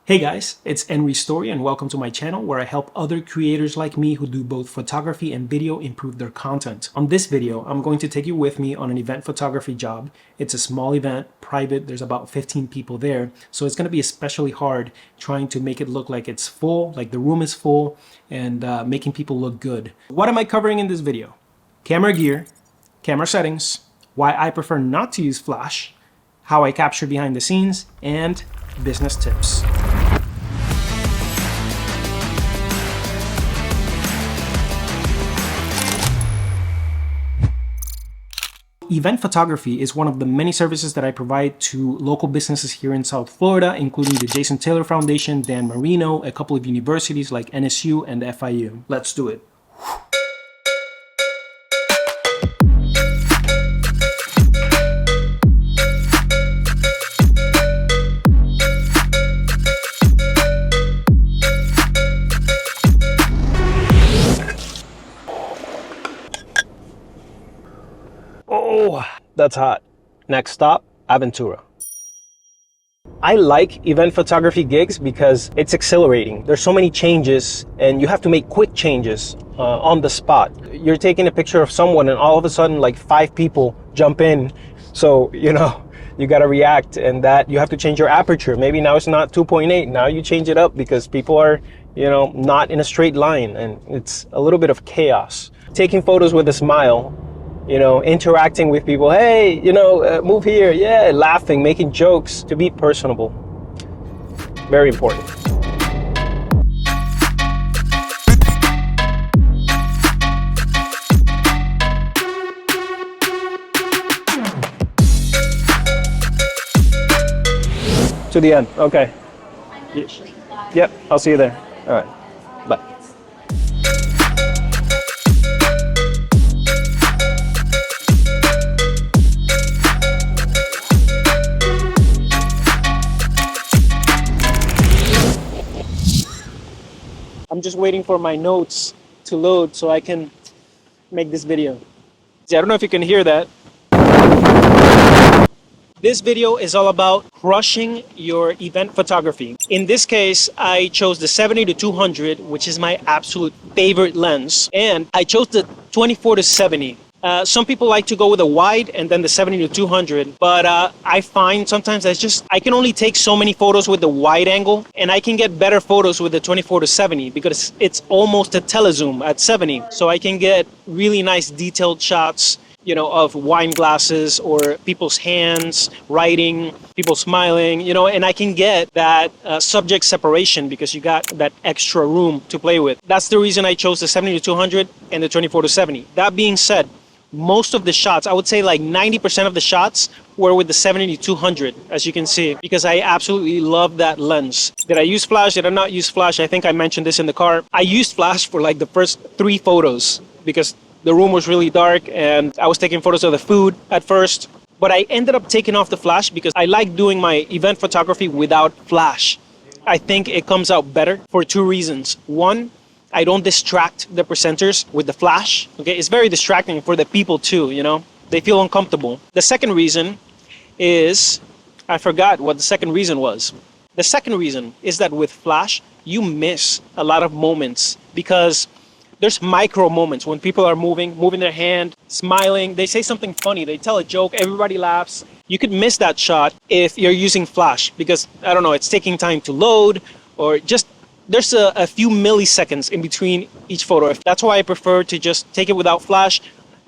Hey guys, it's Henry's Story and welcome to my channel where I help other creators like me who do both photography and video improve their content. On this video, I'm going to take you with me on an event photography job. It's a small event, private, there's about 15 people there, so it's going to be especially hard trying to make it look like it's full, like the room is full, and making people look good. What am I covering in this video? Camera gear, camera settings, why I prefer not to use flash, how I capture behind the scenes, and business tips. Event photography is one of the many services that I provide to local businesses here in South Florida, including the Jason Taylor Foundation, Dan Marino, a couple of universities like NSU and FIU. Let's do it. Oh, that's hot. Next stop, Aventura. I like event photography gigs because it's exhilarating. There's so many changes and you have to make quick changes on the spot. You're taking a picture of someone and all of a sudden like 5 people jump in. So, you got to react, and that you have to change your aperture. Maybe now it's not 2.8. Now you change it up because people are, not in a straight line and it's a little bit of chaos. Taking photos with a smile, interacting with people, hey, move here, yeah, laughing, making jokes, to be personable. Very important. To the end, okay. Yep, I'll see you there. All right, bye. I'm just waiting for my notes to load so I can make this video. I don't know if you can hear that. This video is all about crushing your event photography. In this case, I chose the 70-200, which is my absolute favorite lens. And I chose the 24-70. Some people like to go with a wide and then the 70-200, but I find sometimes I can only take so many photos with the wide angle, and I can get better photos with the 24-70 because it's almost a telezoom at 70. So I can get really nice detailed shots, of wine glasses or people's hands, writing, people smiling, and I can get that subject separation because you got that extra room to play with. That's the reason I chose the 70-200 and the 24-70. That being said, most of the shots, I would say like 90% of the shots were with the 70-200, as you can see, because I absolutely love that lens. Did I use flash? Did I not use flash? I think I mentioned this in the car. I used flash for like the first 3 photos because the room was really dark and I was taking photos of the food at first. But I ended up taking off the flash because I like doing my event photography without flash. I think it comes out better for 2 reasons. One, I don't distract the presenters with the flash. Okay, it's very distracting for the people too, They feel uncomfortable. The second reason is, I forgot what the second reason was. The second reason is that with flash, you miss a lot of moments because there's micro moments when people are moving their hand, smiling, they say something funny, they tell a joke, everybody laughs. You could miss that shot if you're using flash because, I don't know, it's taking time to load or just there's a few milliseconds in between each photo. That's why I prefer to just take it without flash,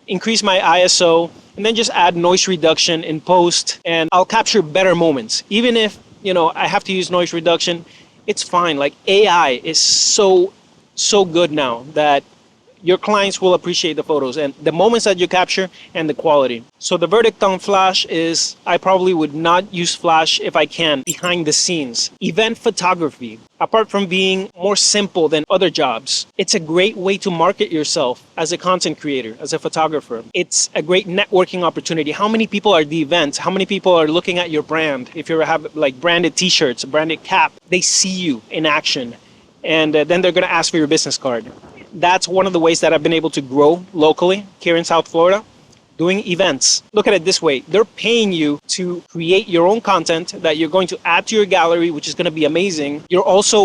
increase my ISO, and then just add noise reduction in post, and I'll capture better moments. Even if, I have to use noise reduction, it's fine. Like AI is so good now that your clients will appreciate the photos and the moments that you capture and the quality. So the verdict on flash is I probably would not use flash if I can behind the scenes. Event photography, apart from being more simple than other jobs, it's a great way to market yourself as a content creator, as a photographer. It's a great networking opportunity. How many people are at the event? How many people are looking at your brand? If you have like branded t-shirts, a branded cap, they see you in action. And then they're going to ask for your business card. That's one of the ways that I've been able to grow locally here in South Florida, doing events. Look at it this way. They're paying you to create your own content that you're going to add to your gallery, which is going to be amazing. You're also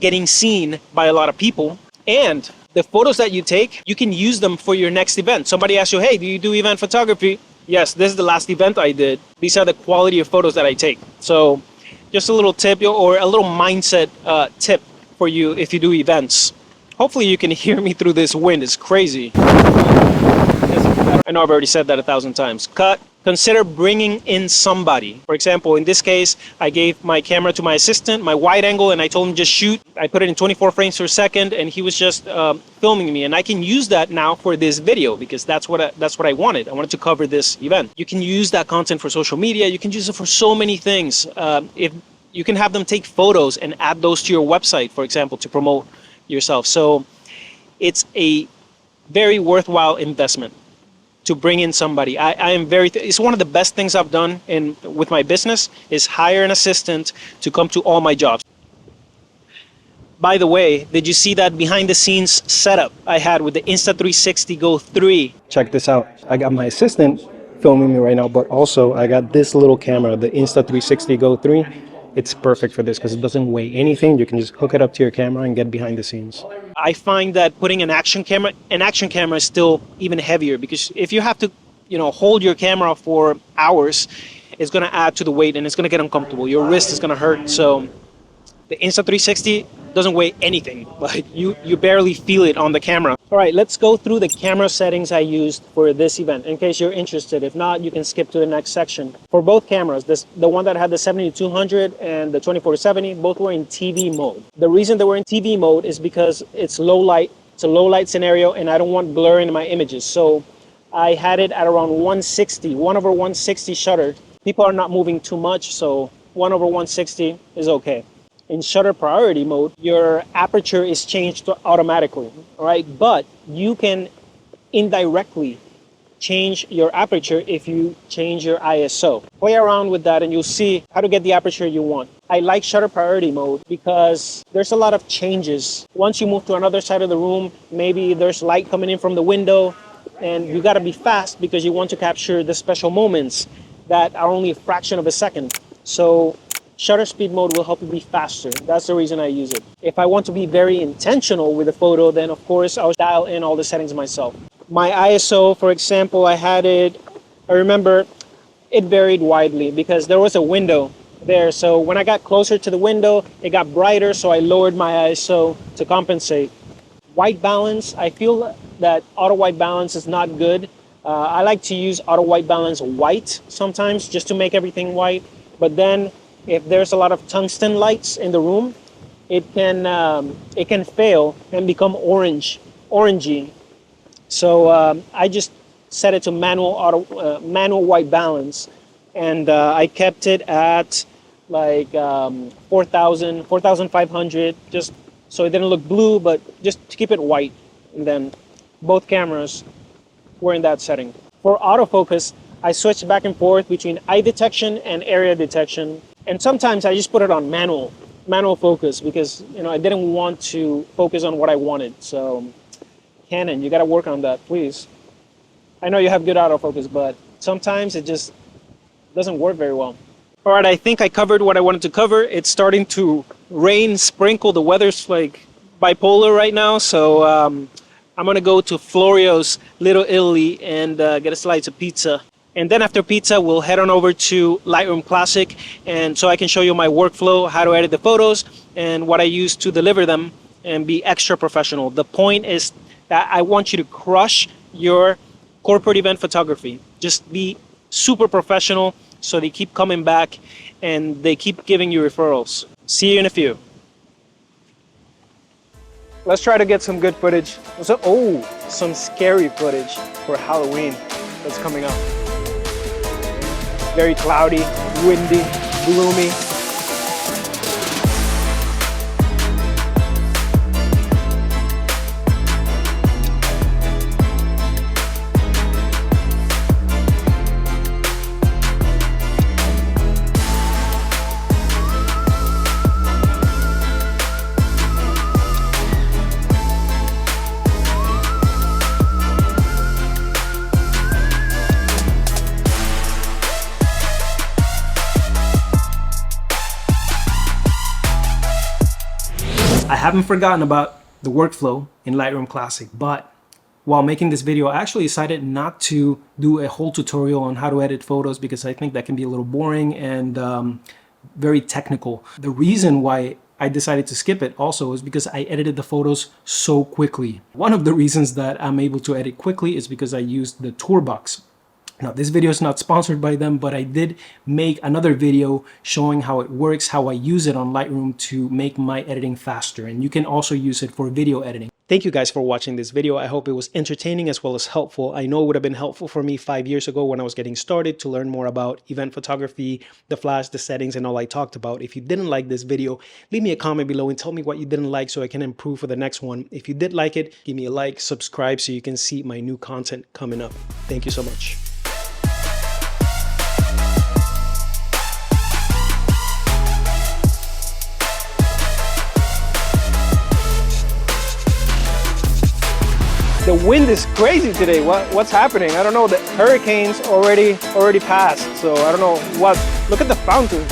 getting seen by a lot of people. And the photos that you take, you can use them for your next event. Somebody asks you, hey, do you do event photography? Yes, this is the last event I did. These are the quality of photos that I take. So just a little tip or a little mindset tip for you if you do events. Hopefully you can hear me through this wind. It's crazy. I know I've already said that 1,000 times. Cut. Consider bringing in somebody. For example, in this case, I gave my camera to my assistant, my wide angle, and I told him just shoot. I put it in 24 frames per second, and he was just filming me. And I can use that now for this video because that's what I wanted. I wanted to cover this event. You can use that content for social media. You can use it for so many things. If you can have them take photos and add those to your website, for example, to promote yourself. So it's a very worthwhile investment to bring in somebody. I am it's one of the best things I've done with my business is hire an assistant to come to all my jobs. By the way, did you see that behind the scenes setup I had with the Insta360 Go 3? Check this out. I got my assistant filming me right now, but also I got this little camera, the Insta360 Go 3. It's perfect for this because it doesn't weigh anything. You can just hook it up to your camera and get behind the scenes. I find that putting an action camera is still even heavier because if you have to, hold your camera for hours, it's going to add to the weight and it's going to get uncomfortable. Your wrist is going to hurt. So the Insta360 doesn't weigh anything, but you barely feel it on the camera. All right, let's go through the camera settings I used for this event in case you're interested. If not, you can skip to the next section. For both cameras, the one that had the 70-200 and the 24-70, both were in TV mode. The reason they were in TV mode is because it's low light. It's a low light scenario and I don't want blur in my images. So I had it at around 160, 1/160 shutter. People are not moving too much, so 1/160 is okay. In shutter priority mode, your aperture is changed automatically, all right? But you can indirectly change your aperture if you change your ISO. Play around with that and you'll see how to get the aperture you want. I like shutter priority mode because there's a lot of changes. Once you move to another side of the room, maybe there's light coming in from the window and you gotta be fast because you want to capture the special moments that are only a fraction of a second. So shutter speed mode will help you be faster. That's the reason I use it. If I want to be very intentional with a photo, then of course I'll dial in all the settings myself. My ISO, for example, I remember it varied widely because there was a window there. So when I got closer to the window, it got brighter, so I lowered my ISO to compensate. White balance, I feel that auto white balance is not good. I like to use auto white balance white sometimes just to make everything white. But then if there's a lot of tungsten lights in the room, it can fail and become orangey. So I just set it to manual white balance, and I kept it at like 4,000, 4,500, just so it didn't look blue, but just to keep it white. And then both cameras were in that setting. For autofocus, I switched back and forth between eye detection and area detection. And sometimes I just put it on manual focus because, I didn't want to focus on what I wanted. So Canon, you got to work on that, please. I know you have good autofocus, but sometimes it just doesn't work very well. All right, I think I covered what I wanted to cover. It's starting to rain, sprinkle. The weather's like bipolar right now. So I'm going to go to Florio's Little Italy and get a slice of pizza. And then after pizza, we'll head on over to Lightroom Classic, and so I can show you my workflow, how to edit the photos, and what I use to deliver them and be extra professional. The point is that I want you to crush your corporate event photography. Just be super professional so they keep coming back and they keep giving you referrals. See you in a few. Let's try to get some good footage. Some scary footage for Halloween that's coming up. Very cloudy, windy, gloomy. I haven't forgotten about the workflow in Lightroom Classic, but while making this video, I actually decided not to do a whole tutorial on how to edit photos because I think that can be a little boring and very technical. The reason why I decided to skip it also is because I edited the photos so quickly. One of the reasons that I'm able to edit quickly is because I used the Toolbox. Now, this video is not sponsored by them, but I did make another video showing how it works, how I use it on Lightroom to make my editing faster. And you can also use it for video editing. Thank you guys for watching this video. I hope it was entertaining as well as helpful. I know it would have been helpful for me 5 years ago when I was getting started to learn more about event photography, the flash, the settings, and all I talked about. If you didn't like this video, leave me a comment below and tell me what you didn't like so I can improve for the next one. If you did like it, give me a like, subscribe so you can see my new content coming up. Thank you so much. The wind is crazy today. What's happening? I don't know. The hurricane's already passed, so I don't know what. Look at the fountain.